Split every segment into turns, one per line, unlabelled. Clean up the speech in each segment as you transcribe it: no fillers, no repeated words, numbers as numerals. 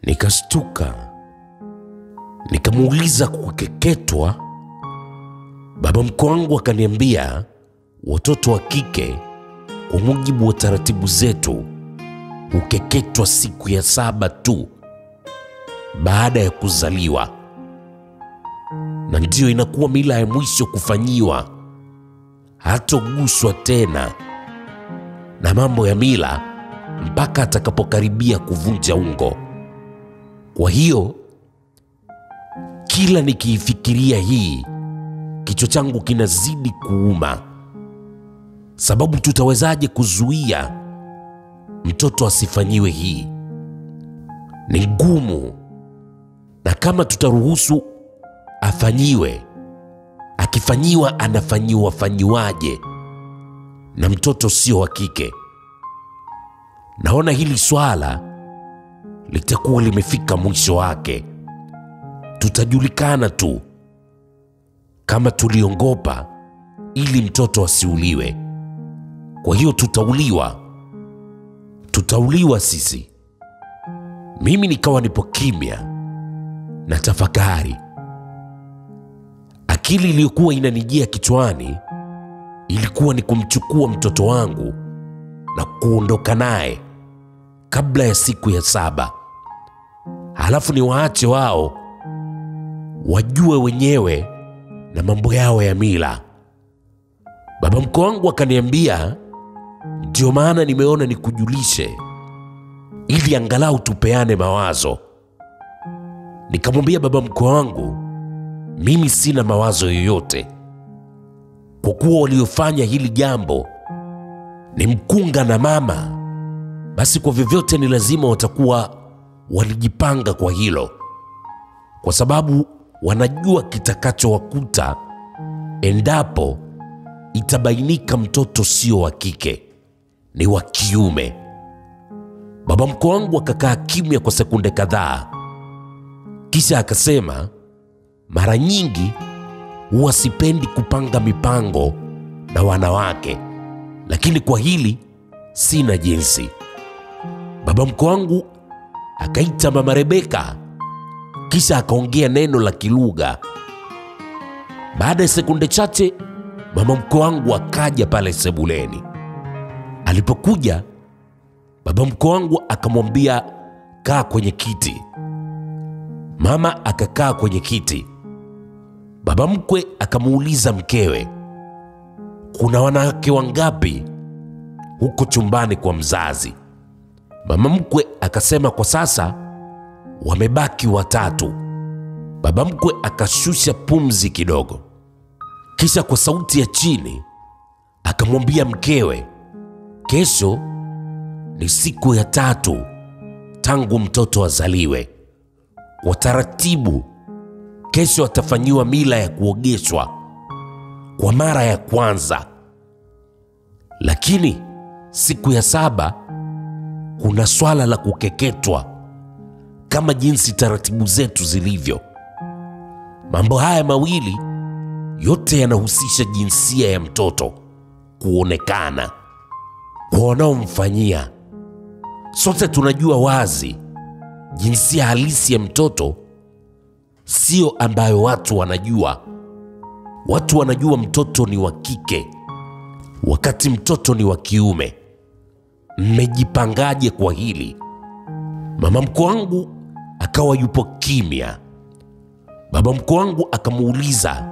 Nikashtuka, nikamuuliza kukeketwa. Baba mkwe wangu akaniambia watoto wa kike kwa mujibu wa taratibu zetu hukeketwa siku ya 7 tu baada ya kuzaliwa, na ndio inakuwa mila ya mwisho kufanyiwa. Hatoguswa tena na mambo ya mila mpaka atakapokaribia kuvunja ungo. Kwa hiyo kila nikiifikiria hii, kichwa changu kinazidi kuuma, sababu tutawezaje kuzuia mtoto asifanyiwe hii? Ni ngumu. Na kama tutaruhusu afanyiwe, akifanyiwa anafanyiwaje? Na mtoto sio wa kike. Naona hili swala litakuwa limefika mwisho wake. Tutajulikana tu kama tuliongopa ili mtoto asiuliwe. Kwa hiyo tutauliwa sisi. Mimi nikawa nipo kimya na tafakari. Akili iliyokuwa inanijia kichwani ilikuwa ni kumchukua mtoto wangu na kuondoka naye kabla ya siku ya 7. Halafu ni waache wao wajue wenyewe na mambo yao ya mila. Baba mkwe wangu akaniambia, ndio maana nimeona nikujulishe ili angalau tupeane mawazo. Nikamwambia baba mkwe wangu, mimi sina mawazo yoyote, kwa kuwa waliofanya hili jambo ni mkunga na mama. Basi kwa vyovyote ni lazima watakuwa walijipanga kwa hilo, kwa sababu wanajua kitakachowakuta endapo itabainika mtoto sio wa kike, ni wa kiume. Baba mkwe wangu akakaa kimya kwa sekunde kadhaa, kisha akasema, mara nyingi huwa sipendi kupanga mipango na wanawake, lakini kwa hili sina jinsi. Baba mkwe wangu akaita mama Rebeka, kisha akaongea neno la kilugha. Baada ya sekunde chache mama mkwe wangu akaja pale sebuleni. Alipokuja, baba mkwe wangu akamwambia, kaa kwenye kiti. Mama akakaa kwenye kiti. Baba mkwe akamuuliza mkewe, kuna wanawake wangapi huko chumbani kwa mzazi? Mama mkwe akasema kwa sasa wamebaki 3. Baba mkwe akashusha pumzi kidogo, kisha kwa sauti ya chini akamwambia mkewe, kesho ni siku ya 3 tangu mtoto azaliwe. Kwa taratibu, kesho atafanyiwa mila ya kuogeshwa kwa mara ya kwanza, lakini siku ya 7 kuna swala la kukeketwa kama jinsi taratibu zetu zilivyo. Mambo haya mawili yote yanahusisha jinsia ya mtoto kuonekana kwa wanaomfanyia. Sote tunajua wazi jinsia halisi ya mtoto sio ambayo watu wanajua. Watu wanajua mtoto ni wa kike wakati mtoto ni wa kiume. Mmejipangaje kwa hili? Mama mkwe wangu akawa yupo kimya. Baba mkwe wangu akamuuliza,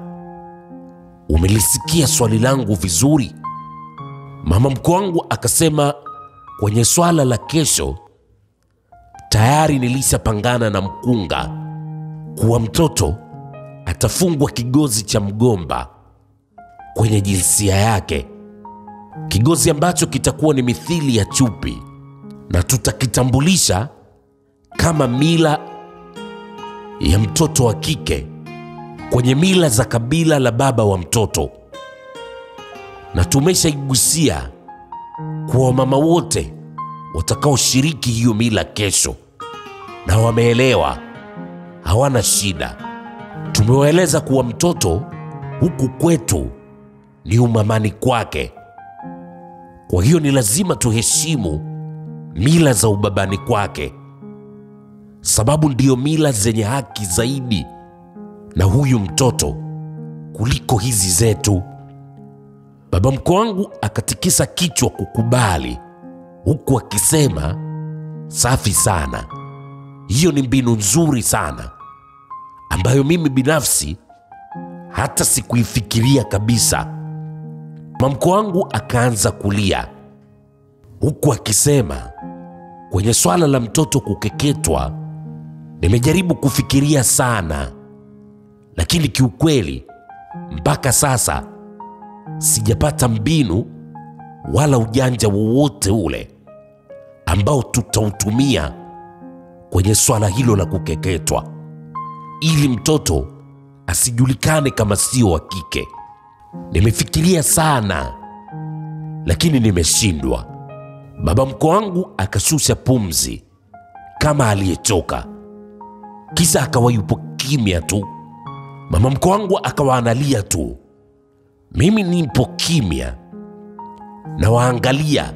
umelisikia swali langu vizuri? Mama mkwe wangu akasema, kwenye swala la kesho tayari nilishapangana na mkunga kuwa mtoto atafungwa kigozi cha mgomba kwenye jinsia yake, kigozi ambacho kitakuwa ni mithili ya chupi, na tutakitambulisha kama mila ya mtoto wa kike kwenye mila za kabila la baba wa mtoto. Na tumeshaigusia kwa wamama wote watakaoshiriki hiyo mila kesho, na wameelewa, hawana shida. Tumewaeleza kuwa mtoto huku kwetu ni umamani kwake, kwa hiyo ni lazima tuheshimu mila za ubabani kwake. sababu ndiyo mila zenye haki zaidi na huyu mtoto kuliko hizi zetu. Baba mkwe wangu akatikisa kichwa kukubali, huku akisema, safi sana, hiyo ni mbinu nzuri sana ambayo mimi binafsi hata sikuifikiria kabisa. Mama mkwe wangu akaanza kulia, huku akisema, kwenye swala la mtoto kukeketwa nimejaribu kufikiria sana, lakini kiukweli mpaka sasa sijapata mbinu wala ujanja wowote ule ambao tutautumia kwenye swala hilo la kukeketwa, ili mtoto asijulikane kama sio wa kike. Nimefikiria sana, lakini nimeshindwa. Baba mkwe wangu akashusha pumzi kama aliyechoka, kisha akawa yupo kimya tu. Mama mkwe wangu akawa analia tu. Mimi nipo kimya na waangalia,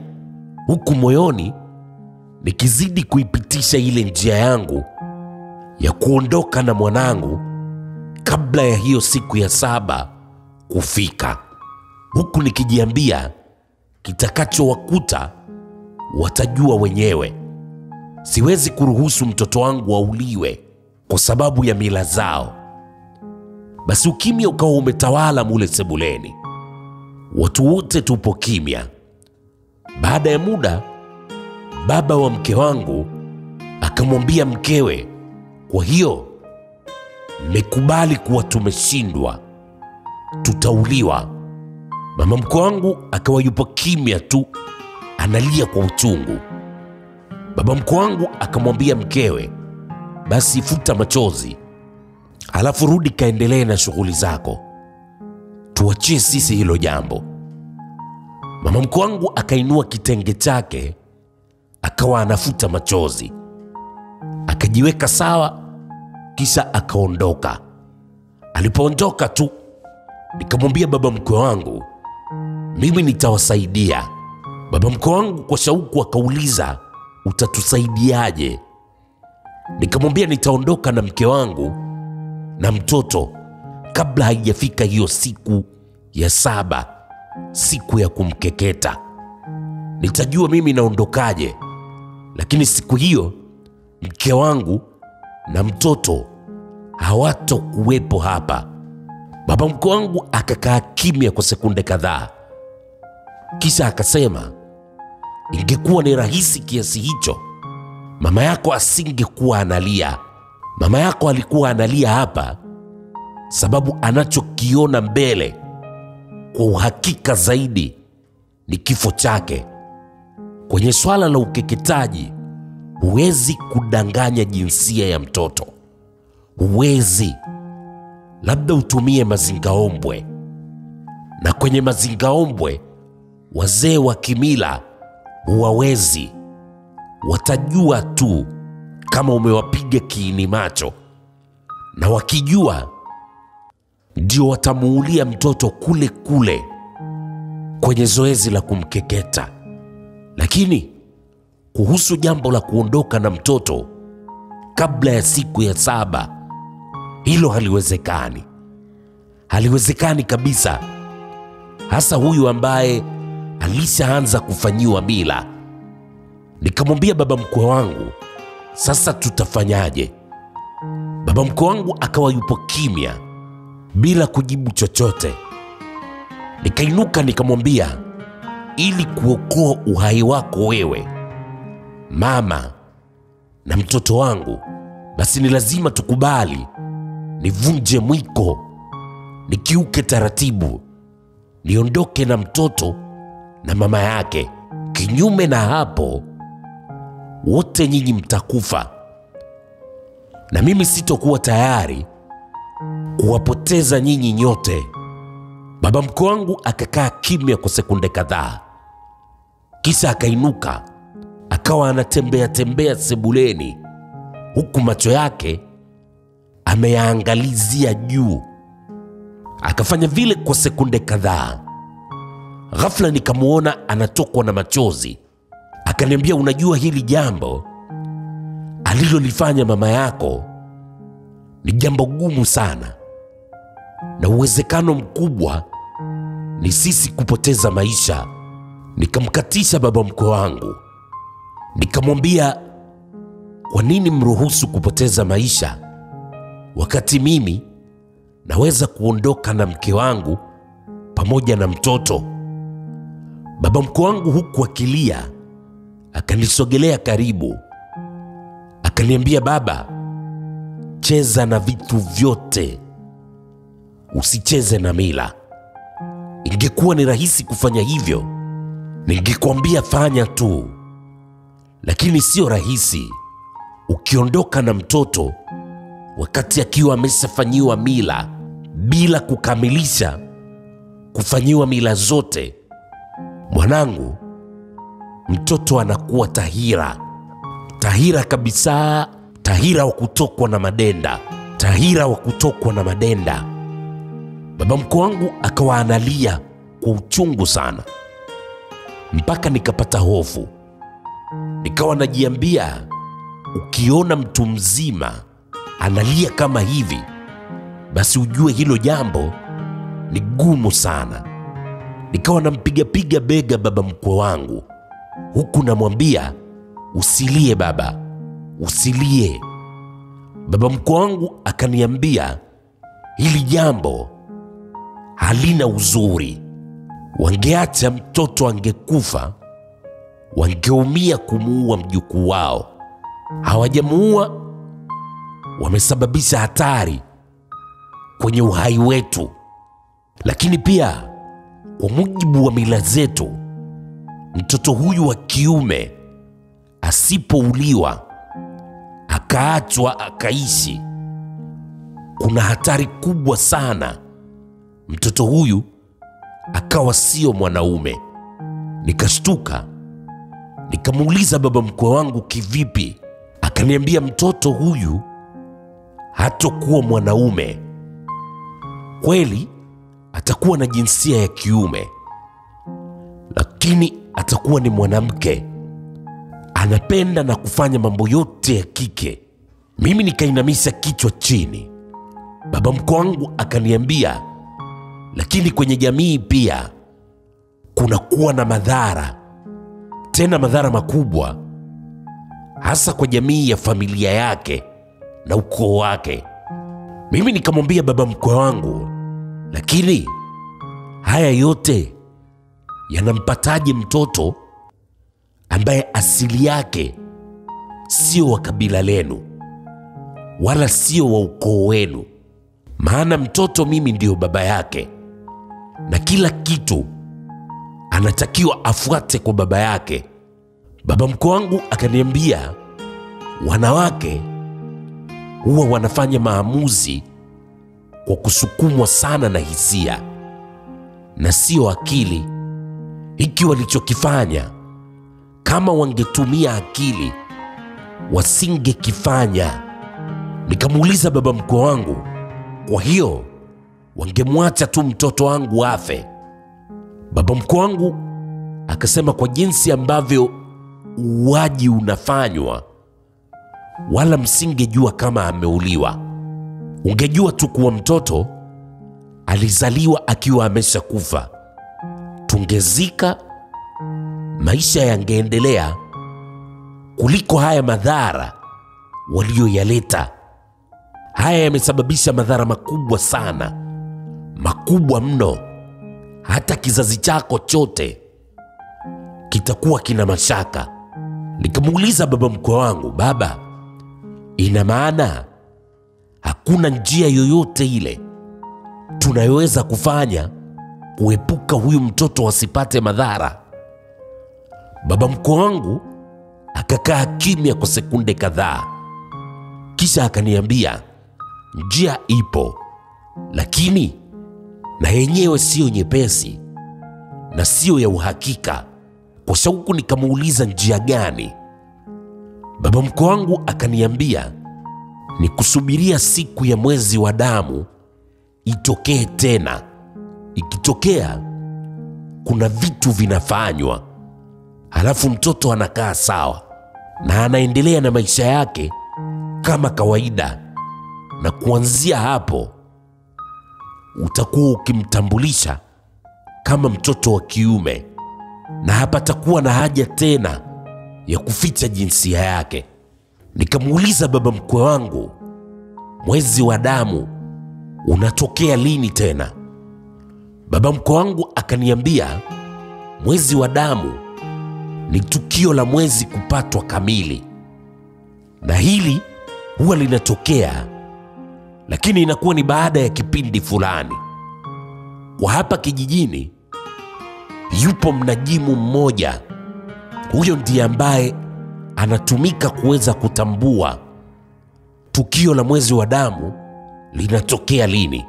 huku moyoni nikizidi kuipitisha ile njia yangu ya kuondoka na mwanangu kabla ya hiyo siku ya 7 kufika, huku nikijiambia kitakachowakuta watajua wenyewe. Siwezi kuruhusu mtoto wangu auliwe kwa sababu ya mila zao. Basi ukimya ukawa umetawala mule sebuleni. Watu wote tupo kimya. Baada ya muda, baba wa mke wangu akamwambia mkewe, kwa hiyo mmekubali kuwa tumeshindwa, tutauliwa. Mama mkwe wangu akawa yupo kimya tu, analia kwa uchungu. Baba mkwe wangu akamwambia mkewe, basi futa machozi, halafu rudi kaendelee na shughuli zako, tuachie sisi hilo jambo. Mama mkwe wangu akainua kitenge chake, akawa anafuta machozi, akajiweka sawa, kisha akaondoka. Alipoondoka tu, nikamwambia baba mkwe wangu, mimi nitawasaidia. Baba mkwe wangu kwa shauku akauliza, utatusaidiaje? Nikamwambia nitaondoka na mke wangu na mtoto kabla haijafika hiyo siku ya 7, siku ya kumkeketa. Nitajua mimi naondokaje, lakini siku hiyo mke wangu na mtoto hawatokuwepo hapa. Baba mkwe wangu akakaa kimya kwa sekunde kadhaa, kisha akasema, ingekuwa ni rahisi kiasi hicho, mama yako asingekuwa analia. Mama yako alikuwa analia hapa sababu anachokiona mbele kwa uhakika zaidi ni kifo chake. Kwenye swala la ukeketaji huwezi kudanganya jinsia ya mtoto, huwezi. Labda utumie mazingaombwe, na kwenye mazingaombwe wazee wa kimila huwawezi. Watajua tu kama umewapiga kiini macho, na wakijua ndio watamuulia mtoto kule kule kwenye zoezi la kumkeketa. Lakini kuhusu jambo la kuondoka na mtoto kabla ya siku ya 7, hilo haliwezekani. Haliwezekani kabisa, hasa huyu ambaye alishaanza kufanyiwa mila. Nikamwambia baba mkwe wangu, sasa tutafanyaje? Baba mkwe wangu akawa yupo kimya bila kujibu chochote. Nikainuka nikamwambia, ili kuokoa uhai wako wewe, mama na mtoto wangu, basi ni lazima tukubali nivunje mwiko, nikiuke taratibu, niondoke na mtoto na mama yake. Kinyume na hapo, wote nyinyi mtakufa, na mimi sitokuwa tayari kuwapoteza nyinyi nyote. Baba mkwe wangu akakaa kimya kwa sekunde kadhaa, kisha akainuka, akawa anatembea tembea sebuleni, huku macho yake ameyaangalizia juu. Akafanya vile kwa sekunde kadhaa. Ghafla nikamuona anatokwa na machozi. Akaniambia, unajua hili jambo alilolifanya mama yako ni jambo gumu sana, na uwezekano mkubwa ni sisi kupoteza maisha. Nikamkatisha baba mkwe wangu, nikamwambia, kwa nini mruhusu kupoteza maisha wakati mimi naweza kuondoka na mke wangu pamoja na mtoto? Baba mkwe wangu huku akilia akanisogelea karibu, akaniambia, baba, cheza na vitu vyote, usicheze na mila. Ingekuwa ni rahisi kufanya hivyo, ningekwambia fanya tu, lakini sio rahisi ukiondoka na mtoto wakati akiwa ameshafanyiwa mila bila kukamilisha kufanyiwa mila zote. Mwanangu, mtoto anakuwa tahira kabisa, tahira wa kutokwa na madenda. Baba mkwe wangu akawa analia kwa uchungu sana, mpaka nikapata hofu. Nikawa najiambia, ukiona mtu mzima analia kama hivi, basi ujue hilo jambo ni gumu sana. Nikawa nampiga bega baba mkwe wangu, huku namwambia, usilie baba, usilie. Baba mkwe wangu akaniambia, hili jambo halina uzuri. Wangeacha mtoto angekufa, wangeumia kumuua mjukuu wao. Hawajamuua, wamesababisha hatari kwenye uhai wetu. Lakini pia kwa mujibu wa mila zetu, mtoto huyu wa kiume asipouliwa akaachwa akaishi, kuna hatari kubwa sana mtoto huyu akawa sio mwanaume. Nikashtuka, nikamuuliza baba mkwe wangu, kivipi? Akaniambia, mtoto huyu hatakuwa mwanaume. Kweli atakuwa na jinsia ya kiume, lakini atakuwa ni mwanamke, anapenda na kufanya mambo yote ya kike. Mimi nikainamisha kichwa chini. Baba mkwe wangu akaniambia, lakini kwenye jamii pia kuna kuwa na madhara, tena madhara makubwa, hasa kwa jamii ya familia yake na ukoo wake. Mimi nikamwambia baba mkwe wangu, lakini haya yote yanampataje mtoto ambaye asili yake sio wa kabila lenu wala sio wa ukoo wenu? Maana mtoto mimi ndio baba yake, na kila kitu anatakiwa afuate kwa baba yake. Baba mkwe wangu akaniambia, wanawake huwa wanafanya maamuzi kwa kusukumwa sana na hisia na sio akili. Hiki walichokifanya, kama wangetumia akili wasingekifanya. Nikamuuliza baba mkwe wangu, kwa hiyo wangemwacha tu mtoto wangu afe? Baba mkwe wangu akasema, kwa jinsi ambavyo uuaji unafanywa, wala msingejua kama ameuliwa. Ungejua tu kuwa mtoto alizaliwa akiwa ameshakufa. Tungezika, maisha yangeendelea, kuliko haya madhara walioyaleta. Haya yamesababisha madhara makubwa sana, makubwa mno. Hata kizazi chako chote kitakuwa kina mashaka. Nikamuuliza baba mkwe wangu, baba, ina maana hakuna njia yoyote ile tunayoweza kufanya kuepuka huyu mtoto asipate madhara? Baba mkwe wangu akakaa kimya kwa sekunde kadhaa, kisha akaniambia, njia ipo, lakini na yenyewe sio nyepesi na sio ya uhakika. Kwa shauku nikamuuliza, njia gani? Baba mkwe wangu akaniambia, ni kusubiria siku ya mwezi wa damu itokee tena. Ikitokea, kuna vitu vinafanywa, halafu mtoto anakaa sawa na anaendelea na maisha yake kama kawaida, na kuanzia hapo utakuwa ukimtambulisha kama mtoto wa kiume, na hapatakuwa na haja tena ya kuficha jinsia yake. Nikamuuliza baba mkwe wangu, mwezi wa damu unatokea lini tena? Baba mkwe wangu akaniambia mwezi wa damu ni tukio la mwezi kupatwa kamili, na hili huwa linatokea, lakini inakuwa ni baada ya kipindi fulani. Kwa hapa kijijini yupo mnajimu mmoja, huyo ndiye ambaye anatumika kuweza kutambua tukio la mwezi wa damu linatokea lini,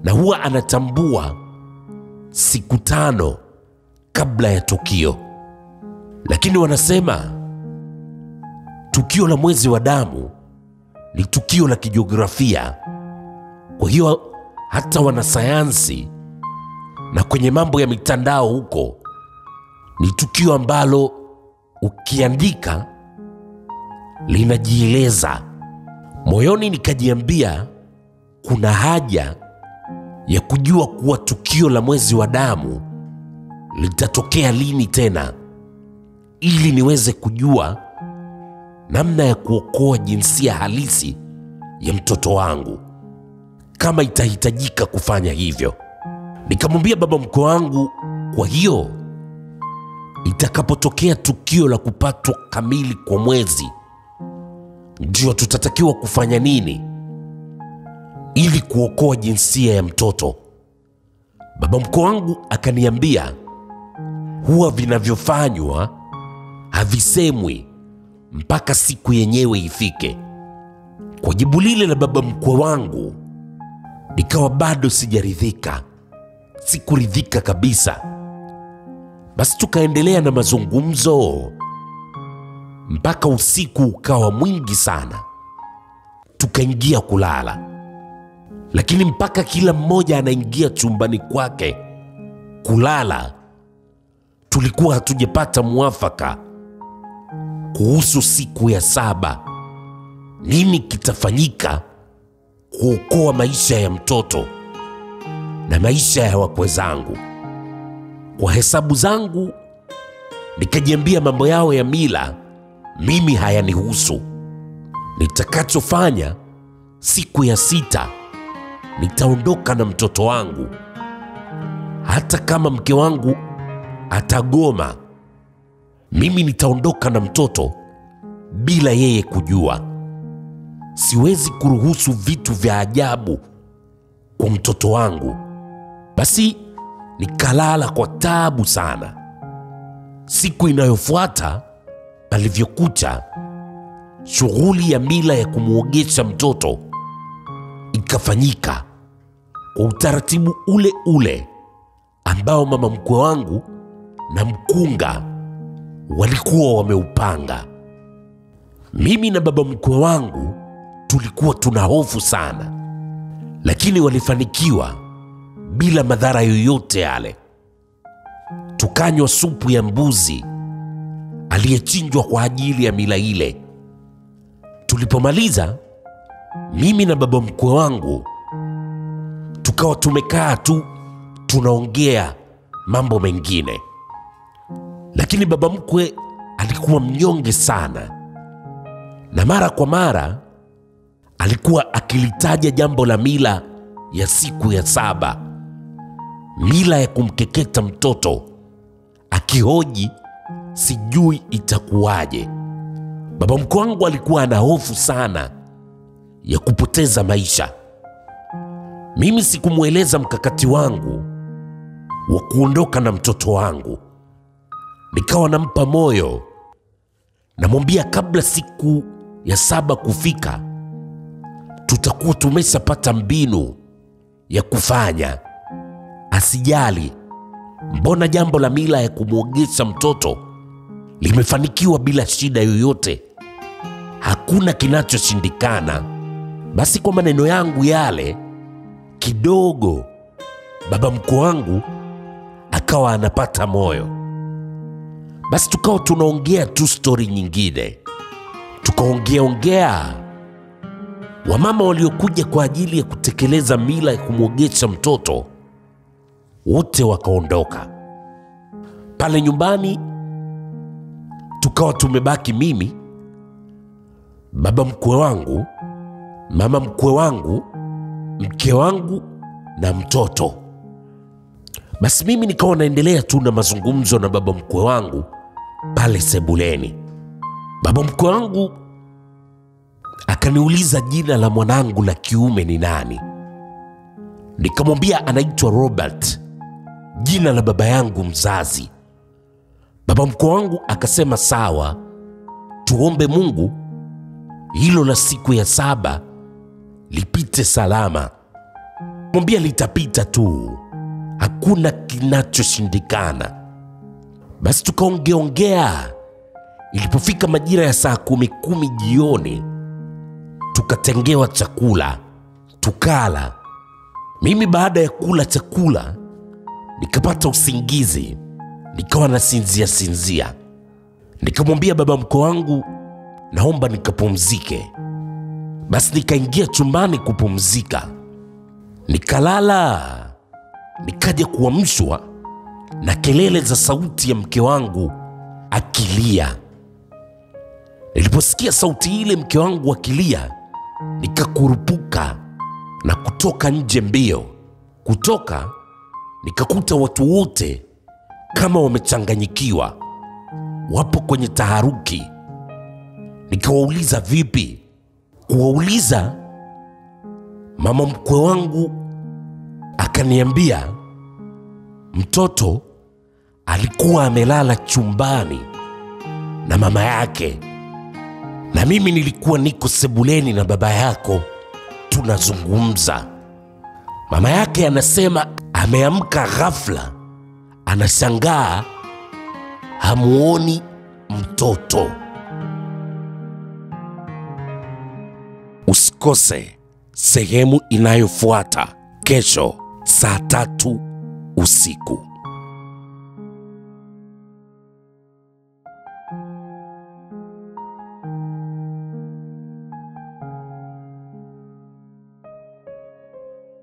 na huwa anatambua siku 5 kabla ya tukio. Lakini wanasema tukio la mwezi wa damu ni tukio la kijiografia. Kwa hiyo hata wanasayansi na kwenye mambo ya mitandao huko, ni tukio ambalo ukiandika linajieleza. Moyoni nikajiambia kuna haja ya kujua kuwa tukio la mwezi wa damu litatokea lini tena, ili niweze kujua namna ya kuokoa jinsia halisi ya mtoto wangu kama itahitajika kufanya hivyo. Nikamwambia baba mkwe wangu, kwa hiyo itakapotokea tukio la kupatwa kamili kwa mwezi, ndio tutatakiwa kufanya nini ili kuokoa jinsia ya mtoto? Baba mkwe wangu akaniambia huwa vinavyofanywa havisemwi mpaka siku yenyewe ifike. Kwa jibu lile la baba mkwe wangu nikawa bado sijaridhika, sikuridhika kabisa. Basi tukaendelea na mazungumzo mpaka usiku ukawa mwingi sana, tukaingia kulala. Lakini mpaka kila mmoja anaingia chumbani kwake kulala, tulikuwa hatujapata mwafaka kuhusu siku ya 7, nini kitafanyika kuokoa maisha ya mtoto na maisha ya wakwe zangu. Kwa hesabu zangu nikajiambia mambo yao ya mila mimi hayanihusu. Nitakachofanya siku ya 6, nitaondoka na mtoto wangu. Hata kama mke wangu atagoma, mimi nitaondoka na mtoto bila yeye kujua. Siwezi kuruhusu vitu vya ajabu kwa mtoto wangu. Basi nikalala kwa taabu sana. Siku inayofuata palivyokucha, shughuli ya mila ya kumuogesha mtoto ikafanyika kwa utaratibu ule ule ambao mama mkwe wangu na mkunga walikuwa wameupanga. Mimi na baba mkwe wangu tulikuwa tuna hofu sana, lakini walifanikiwa bila madhara yoyote yale. Tukanywa supu ya mbuzi aliyechinjwa kwa ajili ya mila ile. Tulipomaliza, mimi na baba mkwe wangu tukawa tumekaa tu tunaongea mambo mengine. Lakini baba mkwe alikuwa mnyonge sana, na mara kwa mara alikuwa akilitaja jambo la mila ya siku ya 7, mila ya kumkeketa mtoto, akihoji sijui itakuwaje. Baba mkwe wangu alikuwa ana hofu sana ya kupoteza maisha. Mimi sikumweleza mkakati wangu wa kuondoka na mtoto wangu. Nikawa nampa moyo, namwambia kabla siku ya 7 kufika, tutakuwa tumeshapata mbinu ya kufanya. Asijali, mbona jambo la mila ya kumwogesha mtoto limefanikiwa bila shida yoyote, hakuna kinachoshindikana. Basi kwa maneno yangu yale kidogo, baba mkwe wangu akawa anapata moyo. Basi tukawa tunaongea tu stori nyingine. Tukaongea. Wamama waliokuja kwa ajili ya kutekeleza mila ya kumwogesha mtoto wote wakaondoka. Pale nyumbani tukawa tumebaki mimi, baba mkwe wangu, mama mkwe wangu, mke wangu na mtoto. Basi mimi nikawa naendelea tu na mazungumzo na baba mkwe wangu pale sebuleni. Baba mkwe wangu akaniuliza jina la mwanangu la kiume ni nani. Nikamwambia anaitwa Robert, jina la baba yangu mzazi. Baba mkwe wangu akasema sawa, tuombe Mungu hilo la siku ya 7 lipite salama. Mwambia litapita tu, hakuna kinachoshindikana. Basi tukaongea. Ilipofika majira ya saa 10 jioni, tukatengewa chakula, tukala. Mimi baada ya kula chakula nikapata usingizi, nikawa nasinzia. Nikamwambia baba mkwe wangu, naomba nikapumzike. Basi nikaingia chumbani kupumzika. Nikalala. Nikaja kuamshwa na kelele za sauti ya mke wangu akilia. Niliposikia sauti ile mke wangu akilia, nikakurupuka na kutoka nje mbio. Kutoka nikakuta watu wote kama wamechanganyikiwa, wapo kwenye taharuki. Nikawauliza vipi? Kuwauliza, mama mkwe wangu akaniambia mtoto alikuwa amelala chumbani na mama yake, na mimi nilikuwa niko sebuleni na baba yako tunazungumza. Mama yake anasema ameamka ghafla, anashangaa hamuoni mtoto. Usikose sehemu inayofuata kesho saa 3 usiku.